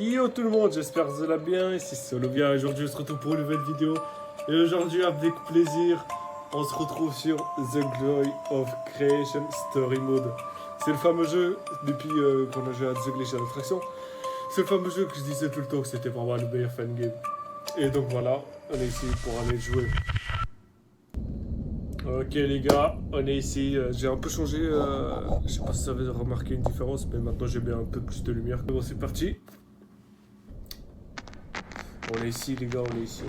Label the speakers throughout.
Speaker 1: Yo tout le monde, j'espère que vous allez bien, ici c'est Olovia, aujourd'hui on se retrouve pour une nouvelle vidéo. Et aujourd'hui avec plaisir, on se retrouve sur The Glory of Creation Story Mode. C'est le fameux jeu, depuis qu'on a joué à The Glitch à l'attraction, c'est le fameux jeu que je disais tout le temps que c'était vraiment le meilleur fan game. Et donc voilà, on est ici pour aller jouer. Ok les gars, on est ici, j'ai un peu changé, je sais pas si ça avait remarqué une différence, mais maintenant j'ai bien un peu plus de lumière. Bon c'est parti. On est ici les gars, on est ici.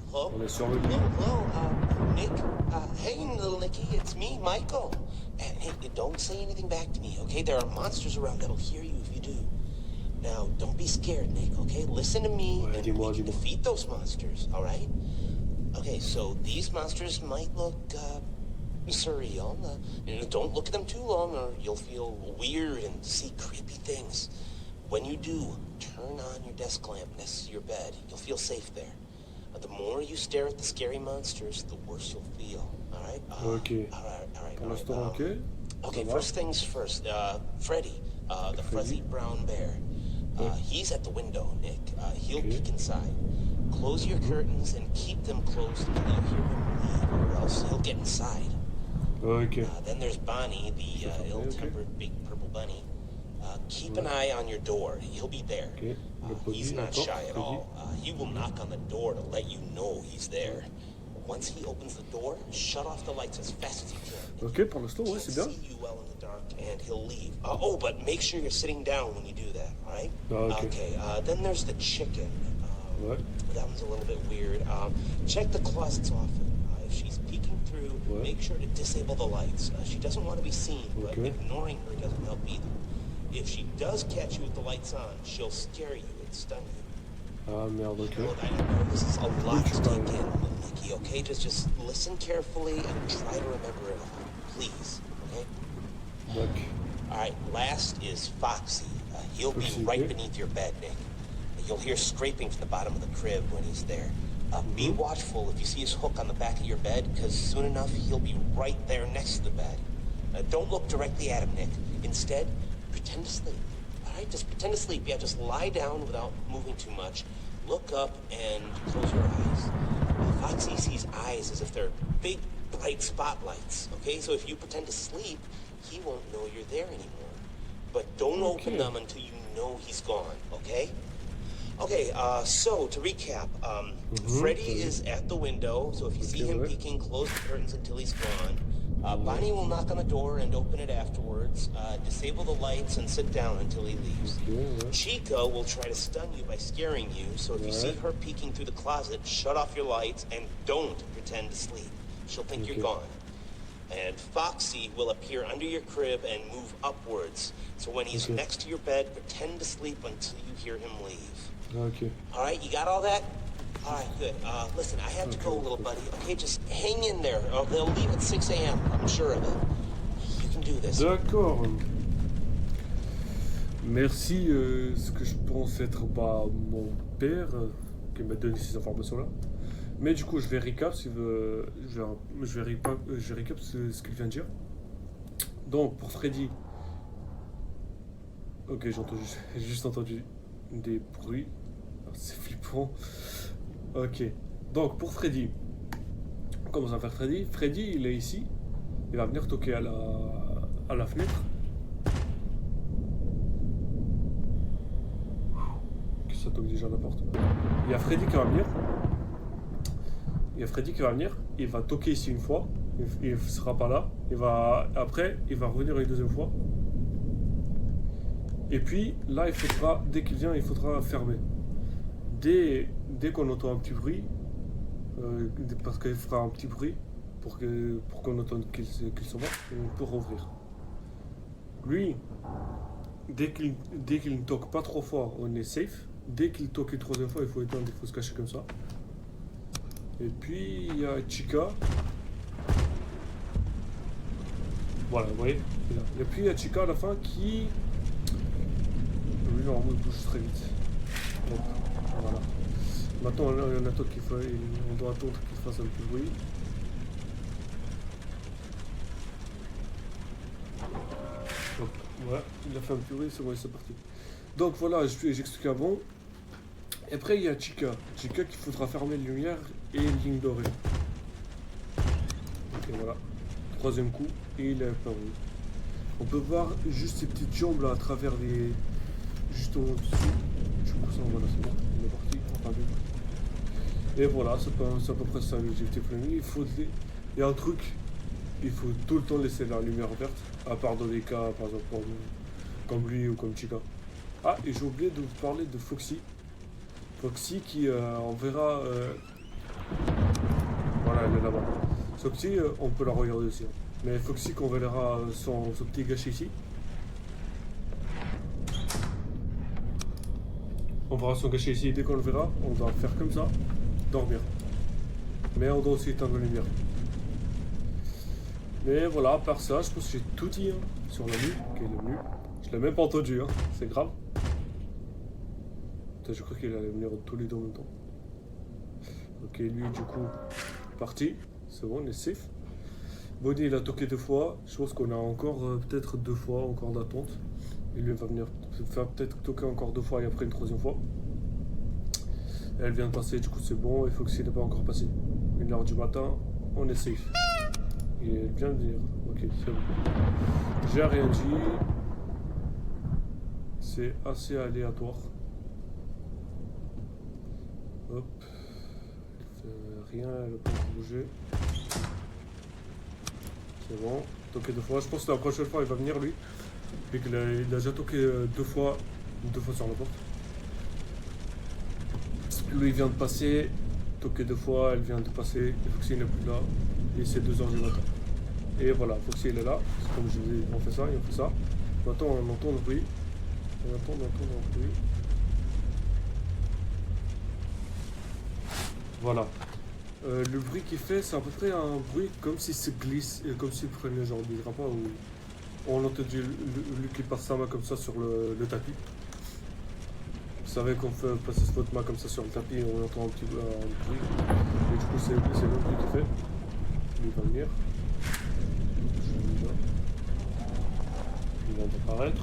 Speaker 2: Hello?
Speaker 1: On est sur le
Speaker 2: Hello, Nick? Hey, little Nicky, it's me, Michael. And hey, don't say anything back to me, okay? There are monsters around that'll hear you if you do. Now, don't be scared, Nick, okay? Listen to me, and we can defeat those monsters, all right? Okay, so these monsters might look, surreal. Don't look at them too long or you'll feel weird and see creepy things. When you do, turn on your desk lamp next to your bed. You'll feel safe there. The more you stare at the scary monsters, the worse you'll feel. All right?
Speaker 1: Ok.
Speaker 2: All right.
Speaker 1: Pour l'instant, ok.
Speaker 2: Okay, first things first. Freddy, the fuzzy brown bear. He's at the window, Nick. He'll peek inside. Close your curtains and keep them closed until you hear him leave, or else he'll get inside.
Speaker 1: Ok.
Speaker 2: Then there's Bonnie, the ill-tempered big purple bunny. Keep an eye on your door. He'll be there.
Speaker 1: Okay.
Speaker 2: He's not shy at all. He will knock on the door to let you know he's there. Once he opens the door, shut off the lights as fast as you can.
Speaker 1: Ok, pour l'instant, ouais, c'est bien.
Speaker 2: He'll see you well in the dark, and he'll leave. But make sure you're sitting down when you do that, all right?
Speaker 1: Okay.
Speaker 2: Then there's the chicken.
Speaker 1: Ouais.
Speaker 2: That one's a little bit weird. Check the closets often. If she's peeking through, make sure to disable the lights. She doesn't want to be seen, but ignoring her doesn't help either. If she does catch you with the lights on, she'll scare you and stun you.
Speaker 1: Ah merde, ok.
Speaker 2: Look, I know this is a lot to take in, Nicky, okay? Just listen carefully and try to remember it all, please, okay?
Speaker 1: Donc.
Speaker 2: Alright, last is Foxy. He'll be right beneath your bed, Nick. You'll hear scraping from the bottom of the crib when he's there. Be watchful if you see his hook on the back of your bed, because soon enough he'll be right there next to the bed. Don't look directly at him, Nick. Instead, pretend to sleep. All right, just pretend to sleep. Yeah, just lie down without moving too much. Look up and close your eyes. Foxy sees eyes as if they're big, bright spotlights. Okay, so if you pretend to sleep, he won't know you're there anymore. But don't open them until you know he's gone. Okay? Okay, so to recap, Freddy is at the window, so if you see him peeking, close the curtains until he's gone. Bonnie will knock on the door and open it afterwards. Disable the lights and sit down until he leaves. Chica will try to stun you by scaring you, so if you see her peeking through the closet, shut off your lights and don't pretend to sleep. She'll think you're gone. And Foxy will appear under your crib and move upwards. So when he's next to your bed, pretend to sleep until you hear him leave.
Speaker 1: Ok.
Speaker 2: All right, you got all that? All right, good. Listen, I have to go, little buddy. Okay, just hang in there. They'll leave at 6 a.m. I'm sure of it. You can do this.
Speaker 1: D'accord. Merci, ce que je pense être mon père qui m'a donné ces informations-là. Mais du coup, je vais recap je vais recap ce qu'il vient de dire. Donc, pour Freddy. Ok, j'ai juste entendu des bruits. C'est flippant. Ok. Donc, pour Freddy. On commence à faire Freddy. Freddy, il est ici. Il va venir toquer à la fenêtre. Qu'est-ce que ça toque déjà à la porte? Il y a Freddy qui va venir. Il va toquer ici une fois. Il ne sera pas là. Après, il va revenir une deuxième fois. Et puis, là, dès qu'il vient, il faudra fermer. Dès qu'on entend un petit bruit, parce qu'il fera un petit bruit, pour qu'on entende qu'il s'en va, on peut rouvrir. Lui, dès qu'il ne toque pas trop fort, on est safe. Dès qu'il toque une troisième fois, il faut éteindre, il faut se cacher comme ça. Et puis, il y a Chica. Voilà, vous voyez. Et puis, il y a Chica à la fin qui... Oui, normalement, il bouge très vite. Donc, voilà. Maintenant, on doit attendre qu'il fasse un peu de bruit. Hop, voilà, il a fait un petit bruit, c'est bon, c'est parti. Donc voilà, j'explique avant. Et après, il y a Chica. Chica qu'il faudra fermer les lumières et une ligne dorée. Ok, voilà. Troisième coup, et il est apparu. On peut voir juste ces petites jambes là à travers les. Juste en dessous. Du coup, ça, voilà, c'est bon. Il est parti. Entendu. Et voilà, c'est à peu près ça l'objectif de la nuit. Il y a un truc, il faut tout le temps laisser la lumière verte, à part dans les cas, par exemple, comme lui ou comme Chica. Ah, et j'ai oublié de vous parler de Foxy. Foxy qui, on verra. Voilà, elle est là-bas. Foxy, on peut la regarder aussi. Hein. Mais Foxy, qu'on verra son petit gâchis ici. On verra son gâchis ici, dès qu'on le verra, on doit faire comme ça, dormir. Mais on doit aussi éteindre la lumière. Mais voilà, à part ça, je pense que j'ai tout dit hein, sur la nuit qui est devenue. Je l'ai même pas entendu, hein. C'est grave. Putain, je crois qu'il allait venir tous les deux en même temps. Ok, lui, du coup, parti. C'est bon, on est safe. Bonnie, il a toqué 2 fois. Je pense qu'on a encore peut-être 2 fois encore d'attente. Et lui va venir faire peut-être toquer encore 2 fois et après une 3e fois. Elle vient de passer, du coup c'est bon. Et Foxy n'est pas encore passé. 1h du matin, on est safe. Et elle vient de dire. Ok, c'est bon. J'ai rien dit. C'est assez aléatoire. Hop. Elle fait rien, elle n'a pas encore bougé. C'est bon. Toqué 2 fois. Je pense que la prochaine fois il va venir lui. Vu qu'il a déjà toqué 2 fois sur la porte. Lui il vient de passer. Toqué 2 fois, elle vient de passer. Et Foxy n'est plus là. Et c'est 2h du matin. Et voilà, Foxy il est là. C'est comme je vous ai dit, on fait ça et on fait ça. Maintenant on entend le bruit. On entend le bruit. Voilà. Le bruit qu'il fait, c'est à peu près un bruit comme si se glisse, comme s'il prenait genre des drapeaux ou on entend lui qui passe sa main comme ça sur le tapis. Vous savez qu'on fait passer votre main comme ça sur le tapis et on entend un petit bruit. Et du coup, c'est le bruit qu'il fait. Il va venir. Il vient d'apparaître.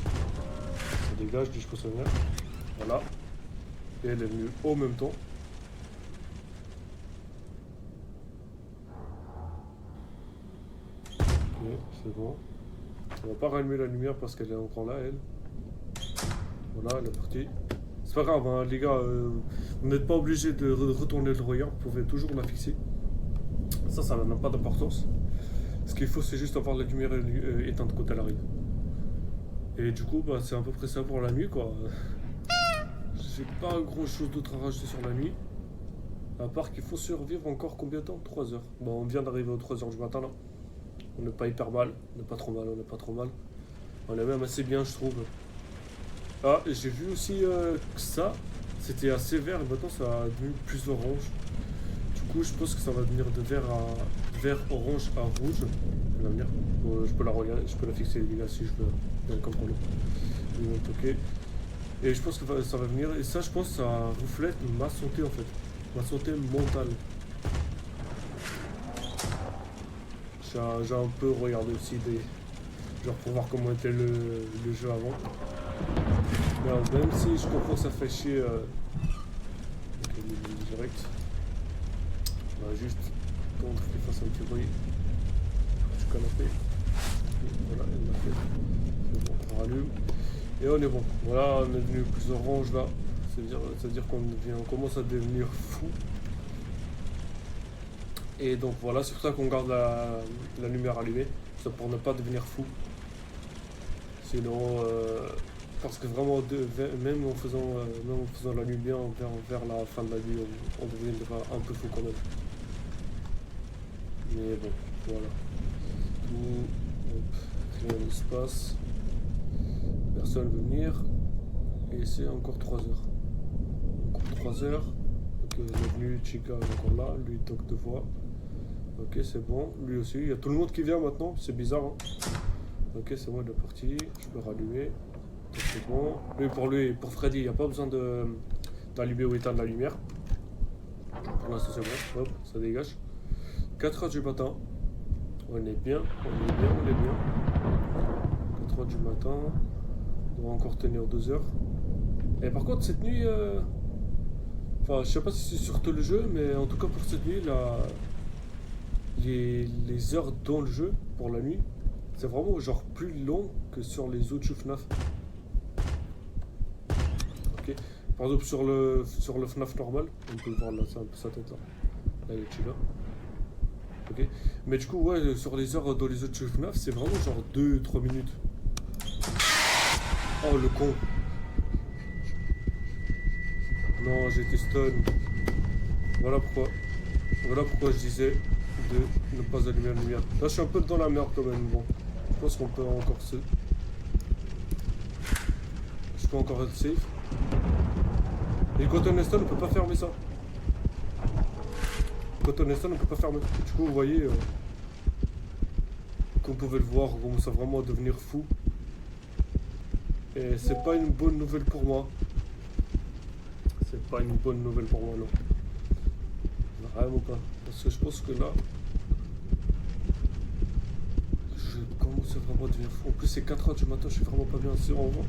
Speaker 1: Ça dégage, dis que ça vient. Voilà. Et elle est venue au même temps. Ok, c'est bon. On va pas rallumer la lumière parce qu'elle est encore là, elle. Voilà, elle est partie. C'est pas grave, hein, les gars. Vous n'êtes pas obligé de retourner le regard. Vous pouvez toujours la fixer. Ça n'a pas d'importance. Ce qu'il faut, c'est juste avoir la lumière éteinte quand elle arrive. Et du coup, bah, c'est à peu près ça pour la nuit, quoi. J'ai pas grand chose d'autre à rajouter sur la nuit. À part qu'il faut survivre encore combien de temps? 3 heures. Bon, on vient d'arriver aux 3 heures du matin, là. On n'est pas hyper mal. On n'est pas trop mal, on n'est pas trop mal. On est même assez bien, je trouve. Ah, j'ai vu aussi que ça, c'était assez vert et maintenant ça a devenu plus orange. Du coup, je pense que ça va devenir de vert orange à rouge. Elle va venir. Je peux la regarder, je peux la fixer les gars si je veux. Bien comme pour nous. Ok. Et je pense que ça va venir. Et ça, je pense que ça reflète ma santé en fait. Ma santé mentale. J'ai un peu regardé aussi genre pour voir comment était le jeu avant. Mais même si je comprends que ça fait chier direct. On va juste attendre qu'il fasse un petit bruit. Du canapé. Voilà, il l'a fait. C'est bon, on rallume. Et on est bon. Voilà, on est devenu plus orange là. C'est-à-dire qu'on commence à devenir fou. Et donc voilà, c'est pour ça qu'on garde la lumière allumée. C'est pour ne pas devenir fou. Sinon, parce que vraiment, même en faisant la nuit bien vers la fin de la nuit, on deviendra un peu fou quand même. Mais bon, voilà. Rien ne se passe. Personne ne veut venir. Et c'est encore 3 heures. Encore 3 heures. Ok, il est venu, Chica est encore là. Lui, il toque 2 fois. Ok, c'est bon. Lui aussi. Il y a tout le monde qui vient maintenant. C'est bizarre. Hein. Ok, c'est bon, il est parti. Je peux rallumer. C'est bon. Pour Freddy, il n'y a pas besoin d'allumer ou éteindre la lumière. Pour l'instant, c'est bon. Hop, ça dégage. 4 heures du matin. On est bien. 4h du matin. On va encore tenir 2 heures. Et par contre, cette nuit... Enfin, je sais pas si c'est sur tout le jeu, mais en tout cas pour cette nuit, les heures dans le jeu, pour la nuit, c'est vraiment genre plus long que sur les autres jeux FNAF. Ok. Par exemple, sur le FNAF normal, on peut voir là, c'est un peu sa tête là. Là, il est là. Ok. Mais du coup, ouais, sur les heures dans les autres jeux FNAF, c'est vraiment genre 2-3 minutes. Oh, le con. Non, j'ai été stun. Voilà pourquoi je disais de ne pas allumer la lumière. Là, je suis un peu dans la merde quand même. Bon, je pense qu'on peut encore se... Je peux encore être safe. Et quand on est stun, on peut pas fermer ça. Quand on est stun, on peut pas fermer. Du coup, vous voyez, comme vous pouvez le voir, on commence à vraiment devenir fou. Et c'est pas une bonne nouvelle pour moi. C'est pas une bonne nouvelle pour moi, non. Vraiment pas. Parce que je pense que là, je commence vraiment à devenir fou. En plus, c'est 4h du matin, je suis vraiment pas bien.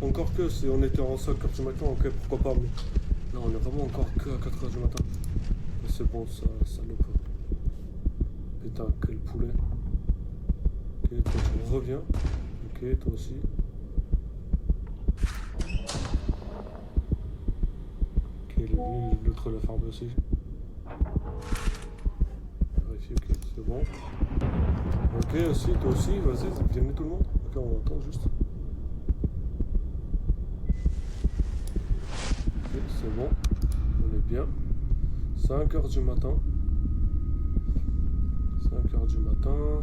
Speaker 1: Encore que si on était en 5h du matin, ok, pourquoi pas. Mais non, on est vraiment encore que à 4h du matin. C'est bon, ça salope. Putain, quel poulet. Ok, toi tu reviens. Ok, toi aussi. Ok, l'autre l'a fermé aussi. Vérifier, ok, c'est bon. Ok, aussi, toi aussi, vas-y, viens tout le monde. Ok, on attend juste. Ok, c'est bon. On est bien. 5h du matin. 5h du matin.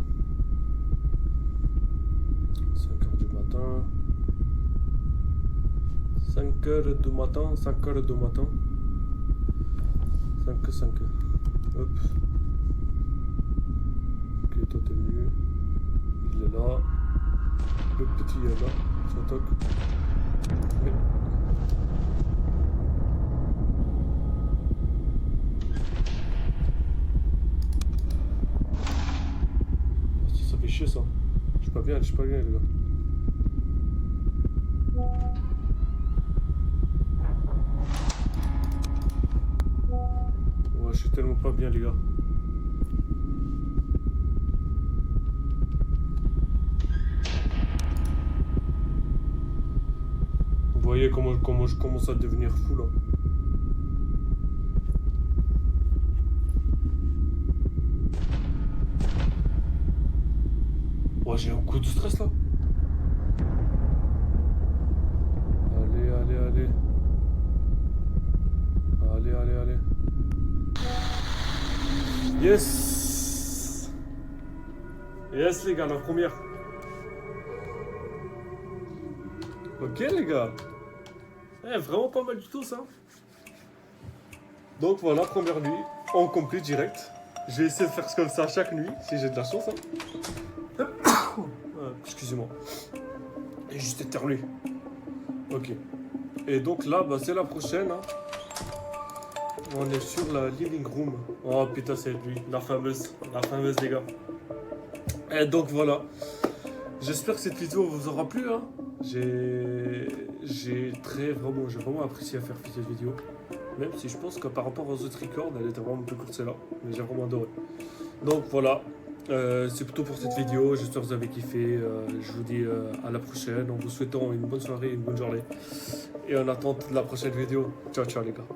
Speaker 1: 5h du matin. 5h du matin. 5h du matin. 5. Hop. Ok, toi t'es venu. Il est là. Le petit est là. Ça toque. Mais... ça fait chier ça. Je suis pas bien les gars. Ouais, je suis tellement pas bien les gars. Vous voyez comment je commence à devenir fou là. Ouais, j'ai un coup de stress là. Allez. Allez. Yes les gars, la première. Ok les gars. Vraiment pas mal du tout ça. Donc voilà, première nuit, en complet direct. Je vais essayer de faire comme ça chaque nuit, si j'ai de la chance. Hein. Excusez-moi. Et juste éternué. Ok. Et donc là, bah, c'est la prochaine. Hein. On est sur la living room. Oh putain, c'est lui, la fameuse les gars. Et donc voilà. J'espère que cette vidéo vous aura plu. Hein. J'ai vraiment apprécié à faire cette vidéo. Même si je pense que par rapport aux autres records, elle était vraiment un peu courte celle-là. Mais j'ai vraiment adoré. Donc voilà. C'est plutôt pour cette vidéo. J'espère que vous avez kiffé. Je vous dis à la prochaine en vous souhaitant une bonne soirée, une bonne journée. Et en attente de la prochaine vidéo. Ciao les gars.